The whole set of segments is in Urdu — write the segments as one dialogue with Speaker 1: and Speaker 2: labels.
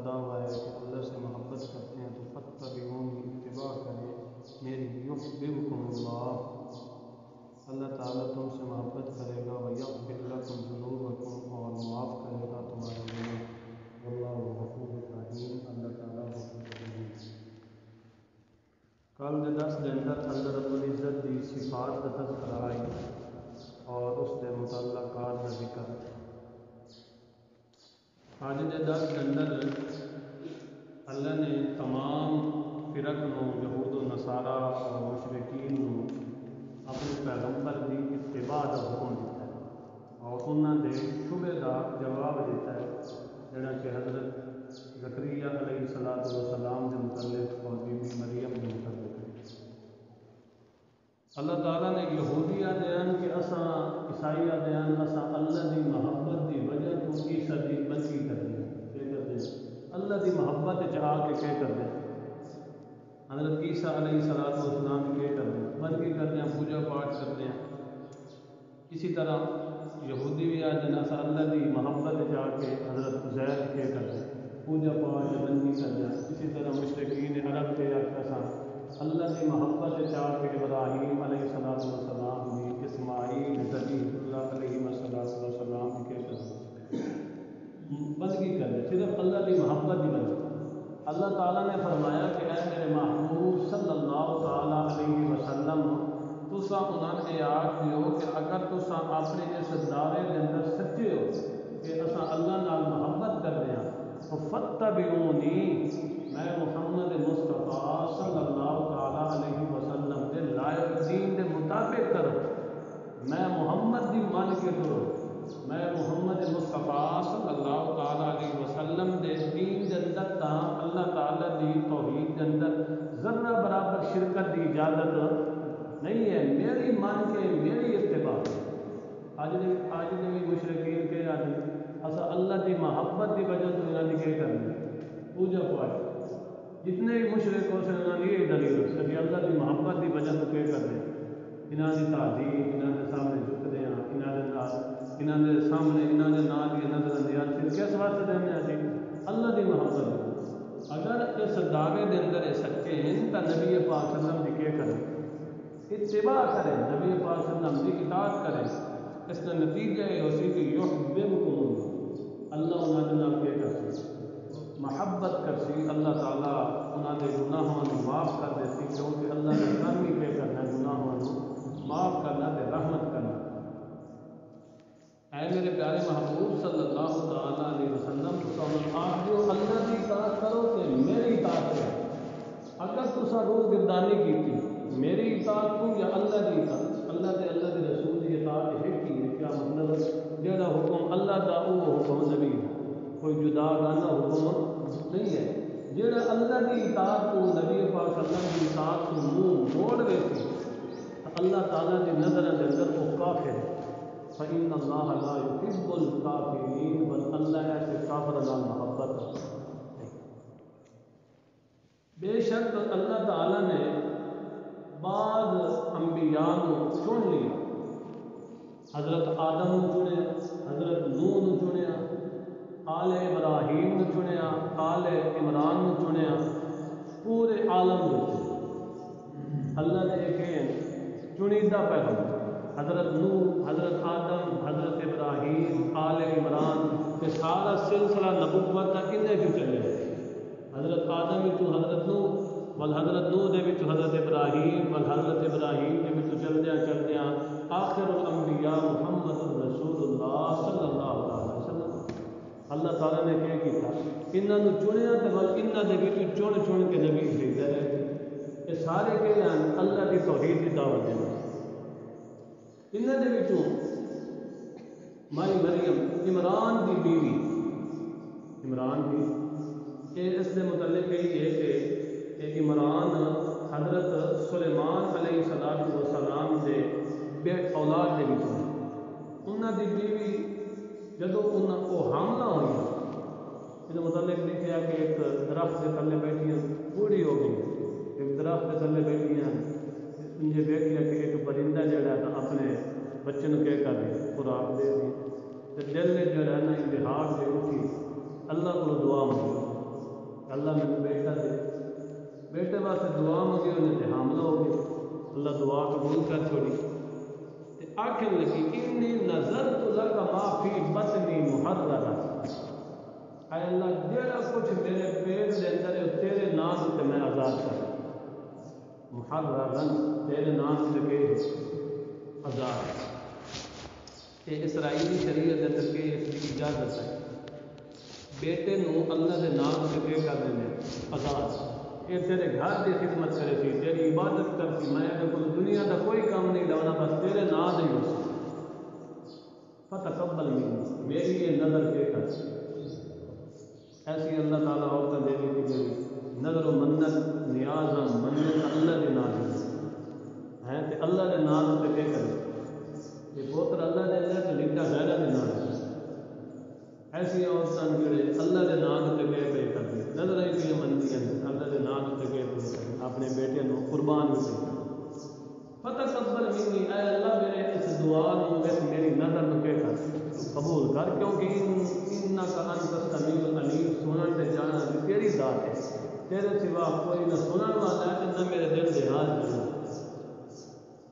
Speaker 1: دعویٰ ہے کہ اللہ سے محبت کرتے ہیں تو فاتبعونی، اتباع کریں میری، یحببکم اللہ، اللہ تعالیٰ تم سے محبت کرے گا، ویغفر لکم ذنوبکم، اور معاف کرے گا تمہارے گناہ، واللہ غفور رحیم، اللہ تعالیٰ غفور رحیم۔ کل دے درس دے اندر اللہ رب العزت دی صفات کا تذکرہ آئی اور اس دے متعلقات کا ذکر۔ آج دے درس دے اندر اللہ نے تمام فرق نو، یہود و نصارہ اور مشرکین نو اپنے پیغمبر کی اتباع کا حکم دیتا ہے اور انہوں نے شبے کا جواب دیتا ہے جڑا کہ حضرت زکریا علیہ السلام کے متعلق اور بی بی مریم کے متعلق ہے۔ اللہ تعالیٰ نے یہودیہ دیان کہ اساں عیسائیہ دیان اساں اللہ کی محبت کی وجہ تو عیسیٰ کی بندگی کرتے ہیں، کیا کرتے ہیں؟ اللہ کی محبت چاہ کے کیا کرتے ہیں؟ حضرت عیسیٰ علیہ السلام کی کیا کرتے ہیں؟ بندگی کرتے ہیں، پوجا پاٹ کرتے ہیں۔ اسی طرح یہودی بھی آج اساں اللہ کی محبت چاہ کے حضرت عزیر کیا کرتے ہیں، پوجا پاٹ بندگی کرتے ہیں۔ اسی طرح مشرکین عرب کے آخر اللہ کی محبت چاہ کے ابراہیم علیہ السلام بھی، اسماعیل ذبیح اللہ علیہ السلام بھی کیا کرتے ہیں؟ بندگی کرتے، صرف اللہ کی محبت کی وجہ۔ اللہ تعالیٰ نے فرمایا کہ اے میرے محبوب صلی اللہ تعالیٰ علیہ وسلم، تساں انہوں نے آخ دیو کہ اگر تساں اپنے اس دعوے کے اندر سچے ہو کہ اساں اللہ نال محبت کرتے ہیں تو فاتبعونی، میں محمد مصطفیٰ صلی اللہ تعالیٰ علیہ وسلم کے لائق دین کے مطابق کرو، میں محمد دی من کے کرو، میں محمد مصطفیٰ صلی اللہ تعالیٰ علیہ وسلم دے دین دے اندر تاں اللہ تعالیٰ دی توحید دے اندر ذرہ برابر شرکت دی اجازت نہیں ہے، میری من کے میری اتباع۔ آج دے بھی مشرکین کے آج اسا اللہ کی محبت کی وجہ تو انہوں نے کیا کرنا پوجا پاٹ، جتنے بھی مشرک ہو سکتے انہوں نے یہ دلیل ہو سکتی اللہ کی محبت کی وجہ تو کیا کرنے، انہوں کی تعظیم، انہوں کے سامنے جھکتے ہیں، انہوں کے سامنے انہوں کے نام کی نظر انداز کس واسطے دینے ہیں جی اللہ کی محبت۔ اگر اس دعوے کے اندر یہ سچے ہیں تو نبی پاک صلی اللہ علیہ وسلم کی کیا کریں؟ اتباع کریں، نبی پاک صلی اللہ علیہ وسلم کی اطاعت کریں۔ اس کا نتیجہ یہ ہو سی کہ یحببکم اللہ انہوں نے نام کیا کرسی، محبت کرسی، اللہ تعالیٰ انہوں کے گناہوں کو معاف کر دیتی، کیونکہ اللہ نے کرم ہی کیا کرنا گناہوں کو معاف کرنا تے رحمت کرنا۔ اے میرے پیارے محبوب صلی اللہ تعالیٰ علیہ وسلم، تساں آخ دیو اللہ کی اطاعت کرو تے میری اطاعت کرو۔ اگر تساں روح گردانی کیتی میری اطاعت کو یا اللہ کی اطاعت، اللہ تے اللہ کے رسول کی اطاعت ہے کی ہے، کیا مطلب جڑا حکم اللہ دا وہ حکم نبی ہے، کوئی جدا گانا حکم نہیں ہے۔ جڑا اللہ کی اطاعت کو نبی پاک صلی اللہ علیہ وسلم کی اطاعت کو منہ موڑ ویسی اللہ تعالیٰ کی نظر کے اندر وہ کافر ہے۔ فإن اللہ لا يحب الکافرین، بل اللہ ایسے کافر نال محبت نہیں۔ بے شک اللہ تعالیٰ نے بعض انبیاء کو چن لیا، حضرت آدم نے چنیا، حضرت نوح نے چنیا، آل ابراہیم نے چنیا، آل عمران نے چنیا، پورے عالم نے اللہ نے ایک چنیدہ پیغمبر حضرت نوح، حضرت آدم، حضرت ابراہیم، آل عمران کے سارا سلسلہ نبوت کا کنے جو چلے، حضرت آدم وچوں حضرت نوح، ول حضرت نوح دے وچوں حضرت ابراہیم، ول حضرت ابراہیم دے وچوں چلدیاں آخر الانبیاء محمد رسول اللہ صلی اللہ علیہ وسلم۔ اللہ تعالیٰ نے کیا کیتا، انہاں نوں چنیا تے ول انہاں دے وچوں چن کے نبی بھیجے رہے، یہ سارے کہ اللہ کی توحید کی دعوت دینا۔ انہاں دے وچوں مائی مریم عمران کی بیوی، عمران بھی اس کے متعلق یہی ہے کہ عمران حضرت سلیمان علیہ السلام کے بے اولاد کے وچوں انہاں دی بیوی جدوں وہ حاملہ ہوئی، اس متعلق لکھا کہ ایک درخت کے تھلے بیٹھی بوڑھی ہو گئی، ایک درخت کے تھلے بیٹھی ہیں، انہیں دیکھا کہ ایک پرندہ جڑا ہے اپنے بچے کو کیا کر دیا خوراک دے دی، دل میں جو ہے نا انتہار سے اٹھی اللہ کو دعا مانگی، اللہ میرے بیٹا دے، بیٹے واسطے دعا منگی، انہیں تے حاملہ ہو گئی، اللہ دعا قبول کر چھوڑی تے آخر لگی انی نظرت لک ما فی بطنی محررا، اے اللہ جڑا کچھ میرے پیٹ دے اندر ہے تیرے نام تے میں آزاد کر محررا، تیرے نام تے کہ آزاد، یہ اسرائیلی شریعت دے اندر کہ اس کی اجازت ہے، بیٹے نو اللہ دے نام تے کہ کر دینے آزاد، یہ تیرے گھر کی خدمت کرے سی، تیری عبادت کرتی، میں کو دنیا کا کوئی کام نہیں لاؤنا، بس تیرے نام ہی ہو، فتقبل منی، میری یہ نظر کے کر، ایسی اللہ تعالیٰ عورتیں دے دی کہ میری نظر و منت نیازم منت اللہ کے نام ہے تے اللہ کے نام تے کہ کرے، یہ پوتر اللہ دے لے تو لکھا غیرہ کے نام ہے، ایسی عورتیں جڑے اللہ کے نام تے کہ پہ کر دی، نظر ہی بھی مندی ہیں اللہ کے نام تے کہ پہ کر اپنے بیٹے نو قربان بھی کر، فتقبل منی، اے اللہ میرے اس دعا نو اس میری نظر نو کہ کر قبول کر، کیونکہ انک انت السمیع العلیم، سنن تے جانا تیری ذات ہے، تیرے سوا کوئی نہ سنن والا ہے نہ میرے دل دے حال جانا،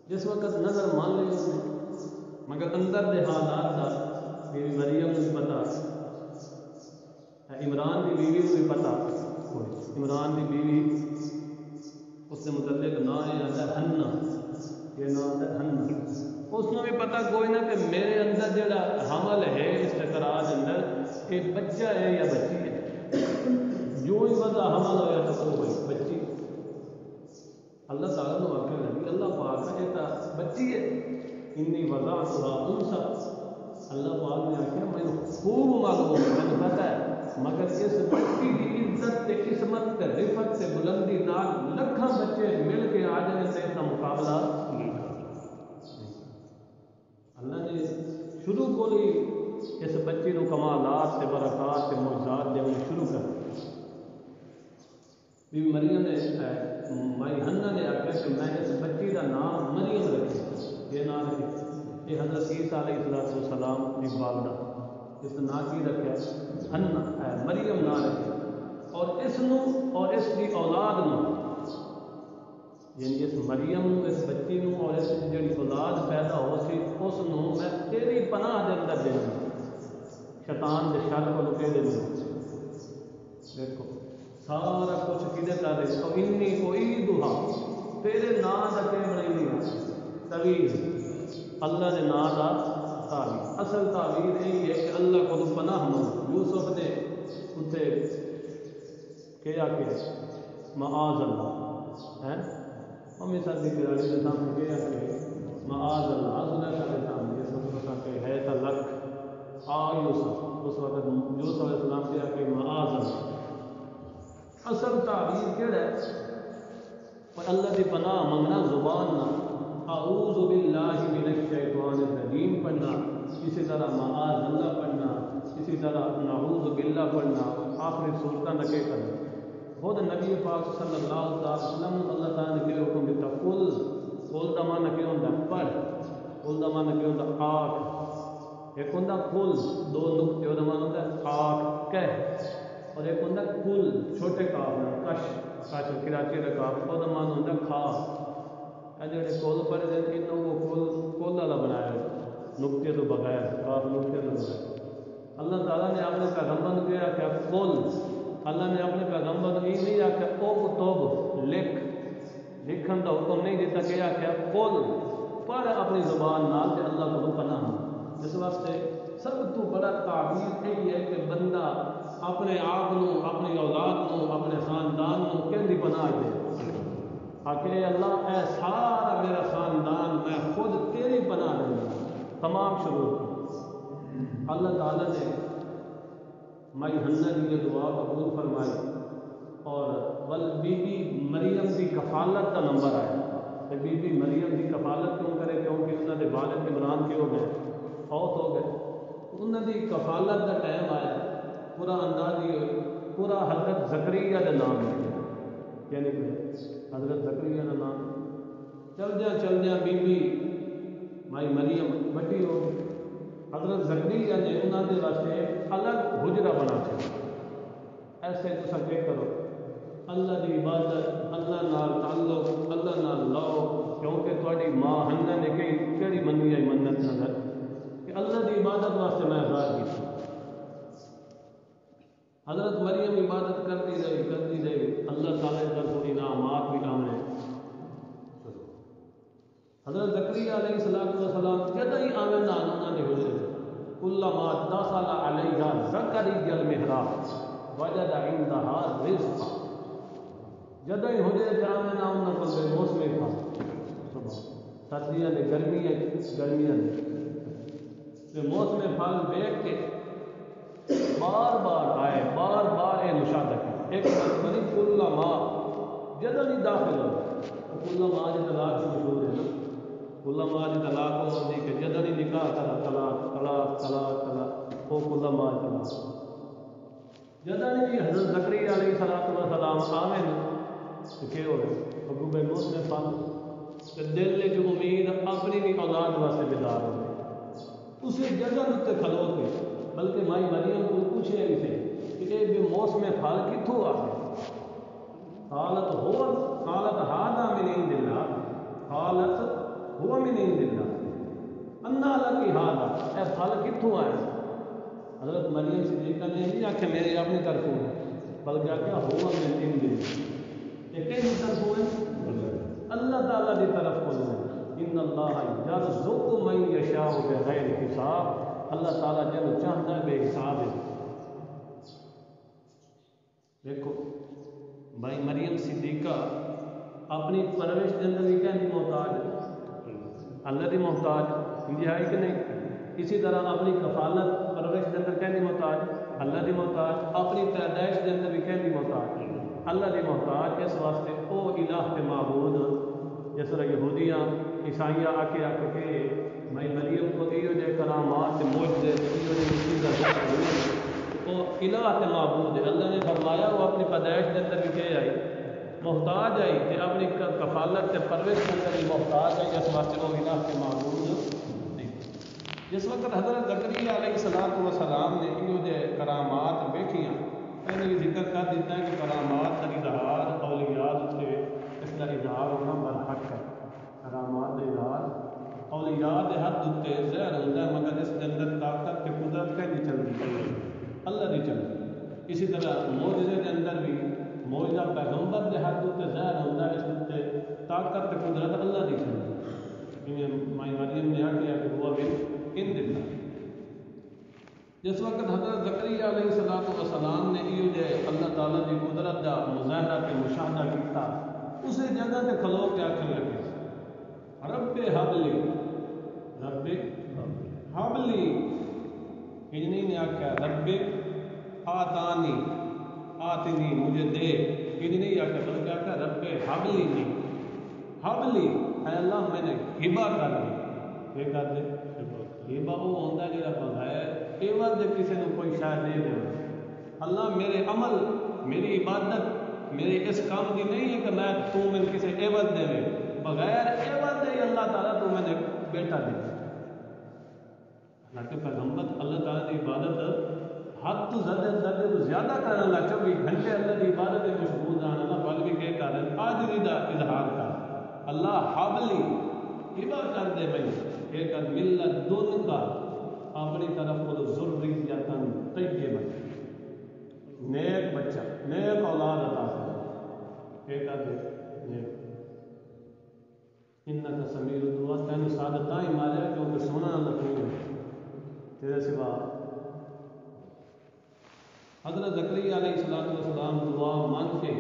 Speaker 1: جس وقت نظر مان لی اس نے، مگر اندر دے حالات دا بیوی مریم کو بھی پتا، عمران کی بیوی کو بھی پتا، عمران کی بیوی اس کے متعلق نا ہے ہنا، یہ نا ہے ہنا، اس کو بھی پتا کوئی نہ کہ میرے اندر جڑا حمل ہے استقراج اندر یہ بچہ ہے یا بچی ہے، جو ہی بندہ حمل ہوا تو وہ ہوئی بچی، اللہ تعالیٰ نے آخر لگی اللہ پاک ہے یہ بچی ہے، انی وضعتها انثى، اللہ پاک نے آخیا میں خوب معلوم ہے میں پتا ہے، مگر اس بچی کی عزت تے قسمت تے رفت تے بلندی نال لکھاں بچے مل کے آ جائیں تے اس کا مقابلہ نہیں کر، اللہ نے شروع کو ہی اس بچی کو کمالات تے برکات تے معجزات دے شروع کر، بی مریم نے مائی حنا نے آخیا کہ میں اس بچی کا نام مریم رکھے، یہ نام رکھے، یہ حضرت عیسیٰ علیہ السلام کی والدہ، اس کا نام کی رکھا حنا، مریم نام رکھے، اور اس نو اور اس کی اولاد نو، یعنی اس مریم نو اس بچی نو اور اس کی جڑی اولاد پیدا ہو سی اس نو میں تیری پناہ دے اندر دینا، شیطان دے شر کو لکے دینا، دیکھو سارا کچھ کدے کر رہے تو انی اعیدھا، تیرے نام کا کہ بنائی نہیں تعویذ، اللہ کے نام کا تعویذ، اصل تعویذ یہی ہے کہ اللہ کو پناہ مانگو، یوسف نے اتنے کیا کہ معاذ اللہ ہے، امی ساری کراڑی کے سامنے کیا کہ معاذ اللہ، سنا سارے سامنے اس وقت کہ ہے تا لکھ آ یوسف، اس وقت یوسف علیہ السلام کیا کہ معاذ اللہ، اصل تعبیر کیڑا ہے اور اللہ کی پناہ منگنا زبان نہ، اعوذ باللہ من الشیطان الرجیم پڑھنا، اسی طرح معاذ اللہ پڑھنا، اسی طرح نعوذ باللہ پڑھنا، آخری صورتہ نکے کرنا، خود نبی پاک صلی اللہ علیہ وسلم اللہ تعالیٰ نے کہ حکم دیتا قل دا معنی کیا ہوتا ہے پڑھ، قل دا معنی کیا ہوتا ہے آکھ، ایک ہوتا قل دو نقطے دا معنی ہوتا ہے آکھ کہہ، اور ایک ہوتا ہے کل چھوٹے کاف میں کش کش کراچی کا کاف، وہ معنی ہوتا ہے کھا، جڑے کل پڑھے دیں انہوں کو کل والا بنایا نقطے تو بغیر، کاف نقطے تو بغیر، اللہ تعالیٰ نے اپنے پیغمبر کو کیا کہ کل، اللہ نے اپنے پیغمبر کو یہ نہیں آخیا اکتب لکھ، لکھن کا حکم نہیں دیتا کہ آخیا کل پڑھ اپنی زبان نال تے اللہ کو پناہ، اس واسطے سب تو بڑا تعبیر یہی ہے کہ بندہ اپنے آپ نو، اپنی اولاد نو، اپنے خاندان نو کہندی پناہ دے، آکے اللہ اے سارا میرا خاندان میں خود تیری پناہ دوں، تمام شروع کی، اللہ تعالیٰ نے مائی حنا کی یہ دعا قبول فرمائی، اور بل بی بی مریم کی کفالت کا نمبر آیا، کہ بی بی مریم کی کفالت کیوں کرے، کیونکہ انہوں نے والد عمران کے ہو گئے فوت ہو گئے، انہوں کی کفالت کا ٹائم آیا، پورا انداز یہ ہوئی، پورا حضرت زکریا کا نام لکھا، کیا نکلے حضرت زکریا کا نام، چلدیا بی بی مائی مریم بڑی ہو گئی، حضرت زکریا نے انہوں نے واسطے الگ حجرہ بنا چھوڑا، ایسے تو کیا کرو اللہ کی عبادت اللہ نال تعلق اللہ نال لاؤ کیونکہ تھوڑی ماں ہنہ نے کہڑی منی ہے منت نظر کہ اللہ کی عبادت واسطے میں آزاد کی حضرت مریم عبادت کرتی رہی اللہ تعالیٰ کا تو انعامات بھی آمنے حضرت زکریا علیہ السلام جدہ ہی آمن آنونا نے حجرے کلما دخل علیہا زکریا المحراب وجد عندہا رزقا جدہ ہی حجرے آمن آنونا کل بے موسم تھا سردیاں نے گرمیاں نے بے موسم پھل بیٹھ کے بار بار آئے بار بار مشاہدہ کی ایک بنی کلما جدہ نہیں داخل ہو کلما جی طلاق سے مشہور ہے نا کلما جی طلاق ہوتی کہ جدہ نہیں نکاح کرا طلاق طلاق طلاق طلاق وہ کلما طلاق جدہ نہیں حضرت زکریا علیہ السلام آمن تو کیا ہو گئے ابو بے موسم پھل دل نے جو امید اپنی بھی اولاد واسطے بیدار ہو گئی اسے جگہ اتنے کھلو کے بلکہ مائی مریم کو پوچھے بھی تھے کہ اے بے موسم پھل کتوں آ گئے قالت هذا من عند الله قالت هو من عند الله انا لك هذا اے پھل کتوں آئے حضرت مریم صدیقہ نے نہیں آکھا میرے اپنی طرف ہوں بلکہ آکھا هو من عند الله یہ کس طرف ہوئے اللہ تعالیٰ کی طرف ہوئے ان اللہ یرزق من یشاء بغیر حساب اللہ تعالیٰ جب چاہتا ہے بے حساب ہے دیکھو بھائی مریم صدیقہ اپنی پرورش کے اندر بھی کہنے محتاج ہے اللہ کی محتاج یہ ہے کہ نہیں اسی طرح اپنی کفالت پرورش کے اندر کہنے محتاج اللہ کی محتاج اپنی پیدائش کے اندر بھی کہنے محتاج اللہ کی محتاج اس واسطے او الہ کے معبود جس طرح یہودیاں عیسائیاں آ کے کہ میں مریم کو یہ جو کرامات معجزے یہ جو مصیبت وہ الہ تے معبود ہے اللہ نے فرمایا وہ اپنی پیدائش کے اندر بھی کیا آئی محتاج آئی کہ اپنی کفالت تے پرورش کے اندر بھی محتاج آئی اس واسطے وہ الہ کے معبود نہیں جس وقت حضرت زکریا علیہ السلام نے یہ جو کرامات دیکھیاں میں نے ذکر کر دیتا ہے کہ کرامات کا اظہار اولیاء سے اس کا اظہار ہونا برحق ہے کرامات کا اظہار اولیاء دے حد اتنے زہر ہوتا ہے مگر اس کے اندر طاقت کے قدرت کا نہیں چلتی اللہ نہیں چلتی اسی طرح معجزے کے اندر بھی معجزہ پیغمبر دے حد اتنے زہر ہوتا ہے اس اتنے طاقت کے قدرت اللہ نہیں چلتی مائی مریم نے آگیا کہ وہ بھی ان دن جس وقت حضرت زکریا علیہ السلام نے یہ جو اللہ تعالیٰ کی قدرت کا مظاہرہ کے مشاہدہ کیا اسے جگہ تے کھلو کے آخر لگے رب حبلی رب حبلی انہی نے آکھا رب آتانی آتنی مجھے دے انہی نہیں آکھا بلکہ آکھا رب حبلی نہیں حبلی اے اللہ میں نے ہبہ کر دی یہ کر دے ہبہ وہ ہوتا ہے جب بغیر عوض دے کسی نے کوئی شاید نہیں دے اللہ میرے عمل میری عبادت میرے اس کام کی نہیں ہے کہ میں تو میں کسی عوض دے بغیر عوض دے اللہ تعالیٰ تو میں نے بیٹا دے حالانکہ پیغمبر اللہ تعالیٰ کی عبادت حد تو زیادہ تو زیادہ کرنے لگ 24 گھنٹے اللہ کی عبادت میں مشغول رہنا نا بل بھی کہہ کر آجزی دا اظہار کر اللہ حبلی ہبہ کر دے میں کہ کر ملت دن کا اپنی طرف کو ذریتاً طیبہ نیک بچہ نیک اولاد عطا کر کہ کر دے نیک انکا سمیع الدعا تینوں سعادت ہی مارے کیونکہ سونا اللہ کوئی نہیں تیرے سوا حضرت زکریا علیہ السلام دعا مانگ کے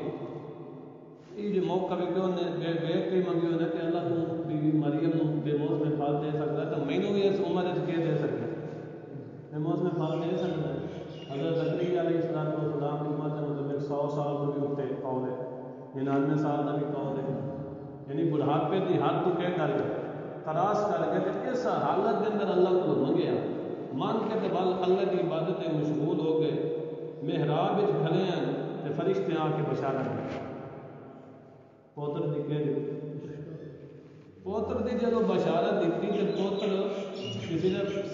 Speaker 1: یہ جو موقع بھی کیوں نے بیٹھ کے منگی ہونے کہ اللہ تو بیوی مریم نو بے موس میں پھال دے سکتا ہے تو میں نے بھی اس عمر اس کے دے سکتا بے موس میں پھال دے سکتا ہے حضرت زکریا علیہ السلام کی عمر کے مطلب 100 سال تو بھی اٹھتے قول ہے 99 سال کا بھی قول ہے یعنی بڑھاپے کی حد تو کہہ کر تراس کر کے کہ اس حالت کے اندر اللہ کو منگیا مان کے تو بل اللہ کی عبادت میں مشغول ہو گئے محراب کھلے ہیں تو فرشتے آ کے بشارت دیں پوتر دی کہہ دی پوتر دی جب بشارت دیتی کہ پوتر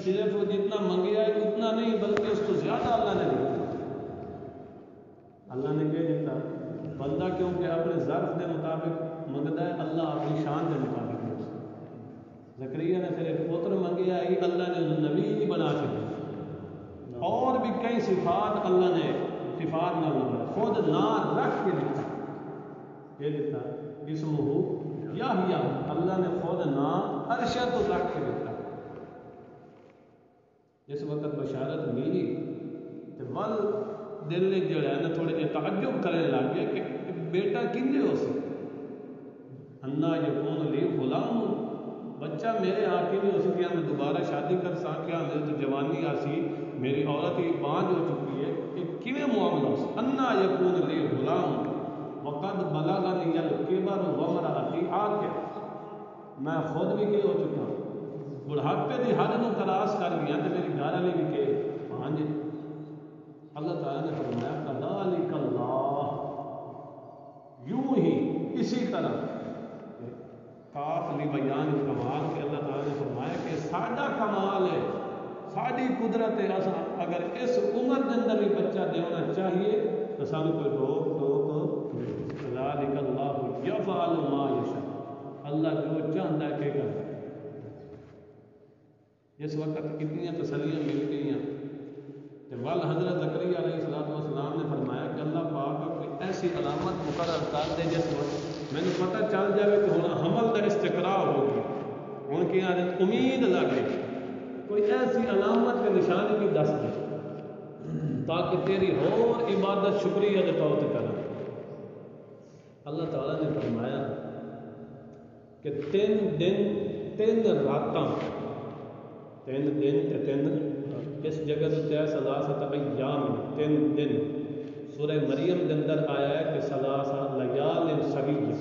Speaker 1: صرف جتنا منگیا ہے اتنا نہیں بلکہ اس کو زیادہ اللہ نے دیا اللہ نے کہہ دیتا بندہ کیونکہ اپنے ظرف کے مطابق منگتا ہے، اللہ اپنی شان کے مطابق ہے۔ زکریا نے صرف پتر منگیا ہی، اللہ نے انہیں نبی نہیں بنا سکے، اور بھی کئی صفات اللہ نے صفات نہ لگا، خود نام رکھ کے دیتا کہہ دیتا اسمہ یحییٰ، اللہ نے خود نام ارشد رکھ کے دیتا۔ جس وقت بشارت ملی تو ول دل جو ہے نا تھوڑے جہے تعجب کرنے لگ گئے کہ بیٹا کنجے ہو سی، انا یکون لی غلام، بچہ میرے آ کے نہیں ہو سکیا، میں دوبارہ شادی کر سکیا، میری تو جوانی آسی، میری عورت ہی بانج ہو چکی ہے، یہ کیویں معاملہ ہو سی؟ انا یکون لی غلام وقد بلغنی الکبر وامرأتی عاقر، میں خود بھی کہ ہو چکا بڑھاپے دی حد نو کراس کر گیا تو میری گھر والی بھی کہ ہاں جی۔ اللہ تعالیٰ نے فرمایا کذالک اللہ، یوں ہی اسی طرح، کاف لی بیان کمال کے اللہ تعالیٰ نے فرمایا کہ ساڈا کمال ہے، ساری قدرت ہے، اگر اس عمر کے اندر بھی بچہ دینا چاہیے تو سانو کوئی روک ٹوک نہیں۔ کذالک اللہ یفعل ما یشاء، اللہ جو چاہتا ہے کہ کرتا ہے۔ اس وقت کتنی تسلیاں مل گئی ہیں کہ ول حضرت زکریا علیہ السلام نے فرمایا کہ اللہ پاک کوئی ایسی علامت مقرر کر دے جس وقت میں نے پتہ چل جائے کہ ہوں حمل کا استقرار ہوگی، ہوں کی امید لگے، کوئی ایسی علامت کے نشانی بھی دس دے تاکہ تیری اور عبادت شکریہ کے طور پہ کریں۔ اللہ تعالیٰ نے فرمایا کہ 3 دن 3 راتاں، 3 دن تے 3 اس جگہ تے ہے ثلاثۃ ایام، 3 دن سورہ مریم کے اندر آیا ہے کہ ثلاثہ لیال سویہ،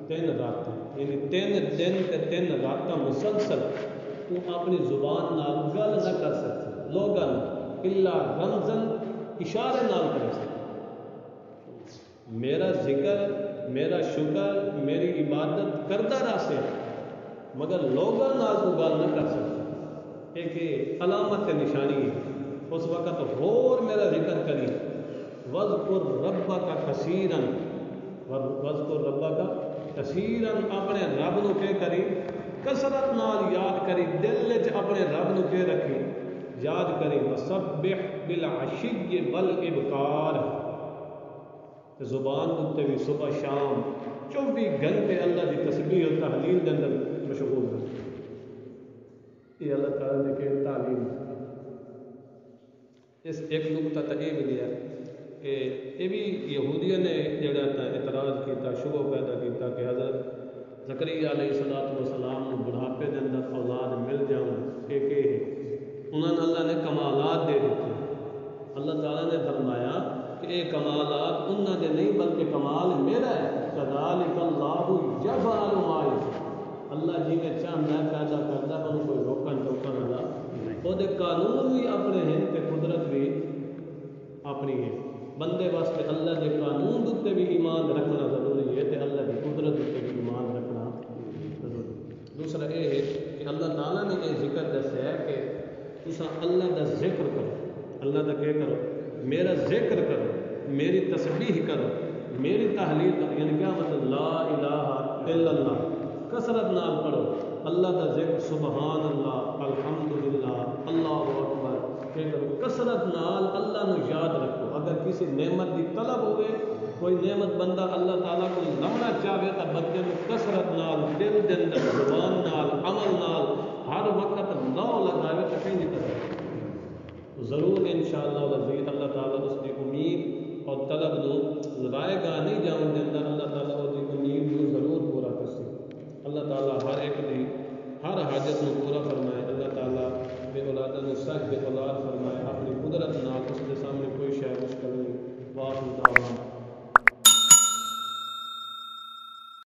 Speaker 1: 3 راتاں، یعنی 3 دن تے 3 راتاں مسلسل تو اپنی زبان نال گل نہ کر سکتے، لوگاں الا رمزن اشارے نال کر سکتے، میرا ذکر میرا شکر میری عبادت کردہ راسے مگر لوگاں نال تو گل نہ کر سکتے، ایک علامت نشانی ہے۔ اس وقت اور میرا ذکر کری، وذکر ربک کثیرا، وذکر ربک کثیرا، اپنے رب نو کہ کری کثرت نال یاد کری، دل وچ اپنے رب نو کہ رکھی یاد کری، وسبح بالعشی والابکار، زبان اتنے بھی صبح شام 24 گھنٹے اللہ کی تسبیح اور تحلیل کے اندر مشغول ہے۔ یہ اللہ تعالیٰ نے کہ تعلیم اس ایک نقطہ تو یہ ملیا کہ یہ بھی یہودیہ نے جڑا اعتراض کیتا، شبہ پیدا کیتا کہ حضرت زکریا علیہ السلام نے بڑھاپے کے اندر اولاد مل جاؤں، ایک انہوں نے اللہ نے کمالات دے دیتے، اللہ تعالیٰ نے فرمایا کہ یہ کمالات انہوں نے نہیں بلکہ کمال میرا ہے، کذالک اللہ یفعل ما یشاء، اللہ جی میں چاہتا ہے پیدا کرتا ہے، انہوں کوئی روکن ٹوکن والا وہ قانون بھی اپنے ہیں تے قدرت بھی اپنی ہے، بندے واسطے اللہ کے قانون اتنے بھی ایمان رکھنا ضروری ہے تے اللہ کی قدرت اتنے بھی ایمان رکھنا ضروری ہے۔ دوسرا یہ ہے کہ اللہ تعالیٰ نے یہ ذکر دسیا ہے کہ تساں اللہ کا ذکر کرو، اللہ کا کیا کرو، میرا ذکر کرو، میری تسبیح کرو، میری تحلیل کرو، یعنی کیا مطلب لا الہ الا اللہ، کثرت نال پڑھو اللہ کا ذکر، سبحان اللہ، الحمدللہ، اللہ اکبر، کہ کرو کثرت نال اللہ نو یاد رکھو۔ اگر کسی نعمت کی طلب ہوئے، کوئی نعمت بندہ اللہ تعالیٰ کو لمنا چاہے تو بندے کو کثرت نال دل دے اندر زبان نال عمل نال ہر وقت لو لگائے تو کہیں نہیں کرے، ضرور انشاءاللہ العزیز اللہ تعالیٰ اس کی امید اور طلب نو رائے گاہ نہیں جاؤں دے اندر، اللہ تعالیٰ اس کی امید کو ضرور پورا کر سکے۔ اللہ تعالیٰ ہر ایک دی ہر حاجت نو